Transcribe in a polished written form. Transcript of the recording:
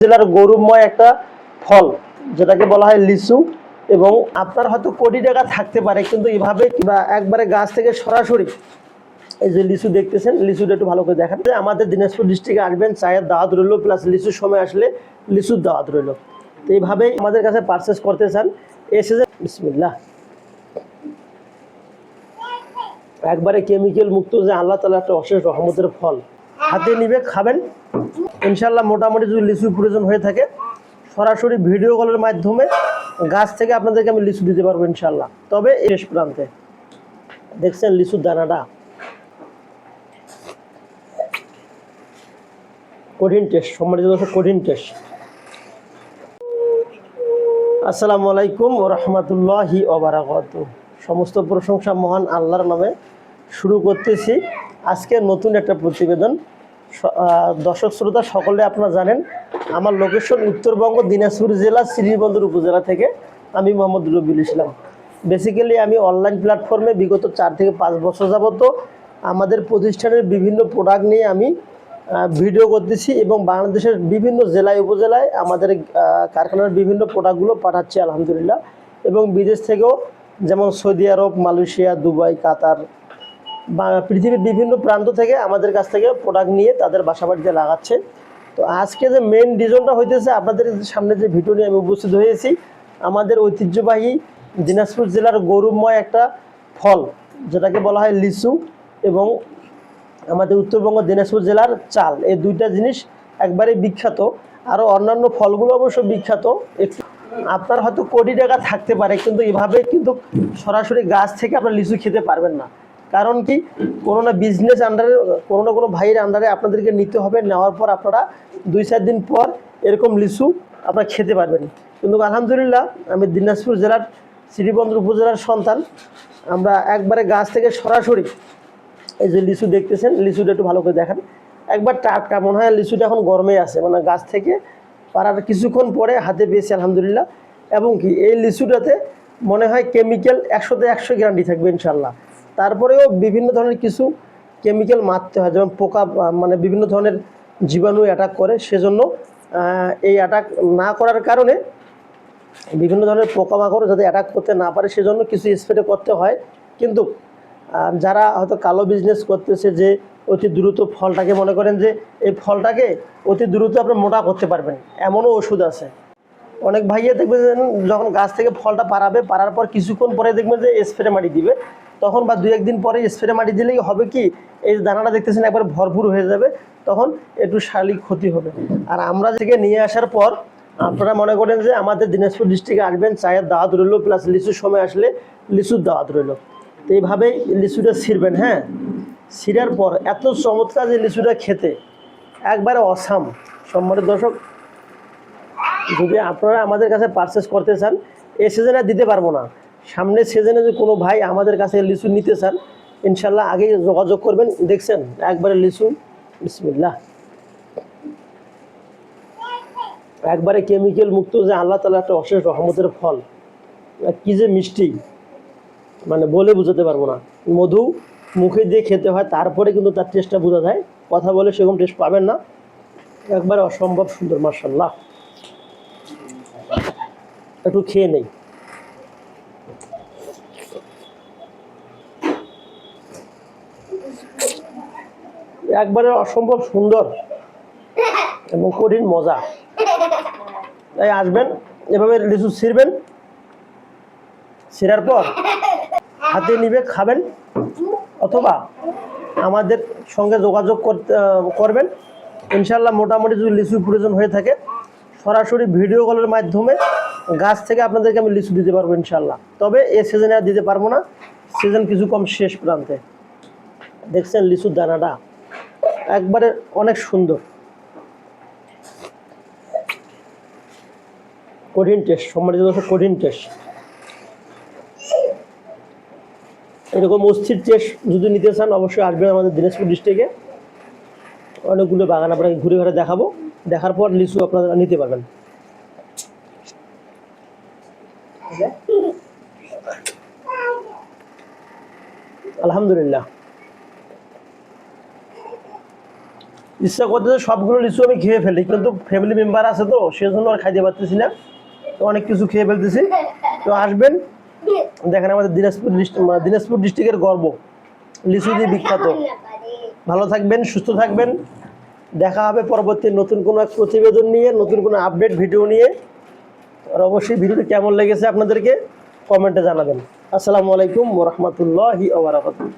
জেলার গৌরবময় একটা ফল যেটাকে বলা হয় লিচু। এবং আপনার হয়তো কোটি টাকা থাকতে পারে, কিন্তু এভাবে একবারে গাছ থেকে সরাসরি এই যে লিচু দেখতেছেন, লিচুটা একটু ভালো করে দেখেন। আমাদের দিনাজপুর ডিস্ট্রিক্টে আসবেন, চায়ের দাওয়াত রইল, প্লাস লিচুর সময় আসলে লিচুর দাওয়াত রইল। তো এইভাবেই আমাদের কাছে পারচেস করতে চান এসে যে বিসমিল্লাহ, একবারে কেমিক্যাল মুক্ত, যে আল্লাহ তাআলা একটা অশেষ রহমতের ফল। হাতে নিবে খাবেন ইনশাল্লাহ। মোটামুটি যদি লিচুর প্রয়োজন হয়ে থাকে, সরাসরি ভিডিও কলের মাধ্যমে গাছ থেকে আপনাদেরকে আমি লিচু দিতে পারবো ইনশাল্লাহ। তবে শেষ প্রান্তে দেখছেন লিচুর দানাটা, কঠিন টেস্ট, সম্মানিত দর্শক, কঠিন টেস্ট। আসসালামু আলাইকুম ওয়া রাহমাতুল্লাহি ওয়া বারাকাতুহু। সমস্ত প্রশংসা মহান আল্লাহর নামে। শুরু করতেছি আজকে নতুন একটা প্রতিবেদন। দর্শক শ্রোতা সকলে আপনারা জানেন আমার লোকেশন উত্তরবঙ্গ দিনাজপুর জেলা শ্রীবন্দর উপজেলা থেকে। আমি মোহাম্মদ রবিউল ইসলাম। বেসিক্যালি আমি অনলাইন প্ল্যাটফর্মে বিগত 4 থেকে 5 বছর যাবত আমাদের প্রতিষ্ঠানের বিভিন্ন প্রোডাক্ট নিয়ে আমি ভিডিও করতেছি এবং বাংলাদেশের বিভিন্ন জেলায় উপজেলায় আমাদের কারখানার বিভিন্ন প্রোডাক্টগুলো পাঠাচ্ছি আলহামদুলিল্লাহ। এবং বিদেশ থেকেও, যেমন সৌদি আরব, মালয়েশিয়া, দুবাই, কাতার, পৃথিবীর বিভিন্ন প্রান্ত থেকে আমাদের কাছ থেকে প্রোডাক্ট নিয়ে তাদের বাসাবাড়িতে লাগাচ্ছে। তো আজকে যে মেন রিজনটা হইতেছে, আপনাদের সামনে যে ভিডিও নিয়ে আমি উপস্থিত হয়েছি, আমাদের ঐতিহ্যবাহী দিনাজপুর জেলার গৌরবময় একটা ফল যেটাকে বলা হয় লিচু, এবং আমাদের উত্তরবঙ্গ দিনাজপুর জেলার চাল, এই দুইটা জিনিস একবারে বিখ্যাত। আরও অন্যান্য ফলগুলো অবশ্য বিখ্যাত। আপনার হয়তো কোটি টাকা থাকতে পারে, কিন্তু এভাবে কিন্তু সরাসরি গাছ থেকে আপনার লিচু খেতে পারবেন না। কারণ কি, কোনো না বিজনেস আন্ডারে, কোনো না কোনো ভাইয়ের আন্ডারে আপনাদেরকে নিতে হবে। নেওয়ার পর আপনারা 2-4 দিন পর এরকম লিচু আপনারা খেতে পারবেন। কিন্তু আলহামদুলিল্লাহ আমি দিনাজপুর জেলার শ্রীবন্দর উপজেলার সন্তান। আমরা একবারে গাছ থেকে সরাসরি এই যে লিচু দেখতেছেন, লিচুটা একটু ভালো করে দেখেন। একবার টাটকা, মনে হয় লিচুটা এখন গরমে আছে, মানে গাছ থেকে পাড়ার কিছুক্ষণ পরে হাতে পেয়েছি আলহামদুলিল্লাহ। এবং কি এই লিচুটাতে মনে হয় কেমিক্যাল 100তে 100 গ্যারান্টি থাকবে ইনশাল্লাহ। তারপরেও বিভিন্ন ধরনের কিছু কেমিক্যাল মারতে হয়, যেমন পোকা, মানে বিভিন্ন ধরনের জীবাণু অ্যাটাক করে। সেজন্য এই অ্যাটাক না করার কারণে, বিভিন্ন ধরনের পোকামাকড় যাতে অ্যাটাক করতে না পারে, সেজন্য কিছু স্প্রে করতে হয়। কিন্তু যারা হয়তো কালো বিজনেস করতেছে, যে অতি দ্রুত ফলটাকে মনে করেন যে এই ফলটাকে অতি দ্রুত আপনি মোটা করতে পারবেন, এমনও ওষুধ আছে। অনেক ভাইয়া দেখবেন যখন গাছ থেকে ফলটা পাড়ার পর কিছুক্ষণ পরে দেখবেন যে স্প্রে মাটি দিবে, তখন বা 2-1 দিন পরে স্প্রে মাটি দিলেই হবে কি, এই দানাটা দেখতেছেন একবার ভরপুর হয়ে যাবে, তখন একটু শারীরিক ক্ষতি হবে। আর আমরা থেকে নিয়ে আসার পর আপনারা মনে করেন যে আমাদের দিনাজপুর ডিস্ট্রিক্টে আসবেন, চায়ের দাওয়াত রইল, প্লাস লিচুর সময় আসলে লিচুর দাওয়াত রইল। তো এইভাবেই লিচুটা ছিঁড়বেন। হ্যাঁ, ছিঁড়ার পর এত চমৎকার যে লিচুটা খেতে, একবারে অসাম। সম্মানিত দর্শক, যদি আপনারা আমাদের কাছে পারচেস করতে চান, এই সিজনে দিতে পারবো না, সামনের সিজনে যদি কোনো ভাই আমাদের কাছে লিচু নিতে চান, ইনশাল্লাহ আগেই যোগাযোগ করবেন। দেখছেন একবারে লিচু, বিসমিল্লাহ, একবারে কেমিক্যাল মুক্ত, যে আল্লাহ তাআলা একটা অশেষ রহমতের ফল। কি যে মিষ্টি, মানে বলে বোঝাতে পারবো না। মধু মুখে দিয়ে খেতে হয়, তারপরে কিন্তু তার টেস্টটা বোঝা যায়। কথা বলে সেরকম টেস্ট পাবেন না, একবারে অসম্ভব সুন্দর, মাশাআল্লাহ। একটু খেয়ে নেই। একবারে অসম্ভব সুন্দর এবং কঠিন মজা। তাই আসবেন, এভাবে লিচু ছিঁড়বেন, ছিঁড়ার পর হাতে নিবে খাবেন, অথবা আমাদের সঙ্গে যোগাযোগ করবেন ইনশাল্লাহ। মোটামুটি যদি লিচুর প্রয়োজন হয়ে থাকে, সরাসরি ভিডিও কলের মাধ্যমে গাছ থেকে আপনাদেরকে আমি লিচু দিতে পারবো ইনশাল্লাহ। তবে এই সিজনে আর দিতে পারবো না, সিজন কিছু কম শেষ প্রান্তে। দেখছেন লিচুর দানাটা একবারে অনেক সুন্দর, কঠিন টেস্ট, সম্মানিত দর্শক, কঠিন টেস্ট। এরকম অস্থির টেস্ট যদি নিতে চান, অবশ্যই আসবেন আমাদের দিনাজপুর ডিস্ট্রিক্টে। অনেকগুলো বাগান আপনাকে ঘুরে ঘুরে দেখাবো, দেখার পর লিচু আপনারা নিতে পারবেন। আলহামদুলিল্লাহ, ইচ্ছা করতেছে সবগুলো লিচু আমি খেয়ে ফেলি, কিন্তু ফ্যামিলি মেম্বার আছে তো সেজন্য আর খাইতে পারতেছি না। তো অনেক কিছু খেয়ে ফেলতেছি। তো আসবেন, দেখেন আমাদের দিনাজপুর ডিস্ট্রিক্টের গর্ব, লিচু দিয়ে বিখ্যাত। ভালো থাকবেন, সুস্থ থাকবেন। দেখা হবে পরবর্তী নতুন কোনো এক প্রতিবেদন নিয়ে, নতুন কোনো আপডেট ভিডিও নিয়ে। আর অবশ্যই ভিডিওটি কেমন লেগেছে আপনাদেরকে কমেন্টে জানাবেন। আসসালামু আলাইকুম ওয়া রাহমাতুল্লাহি ওয়া বারাকাতুহু।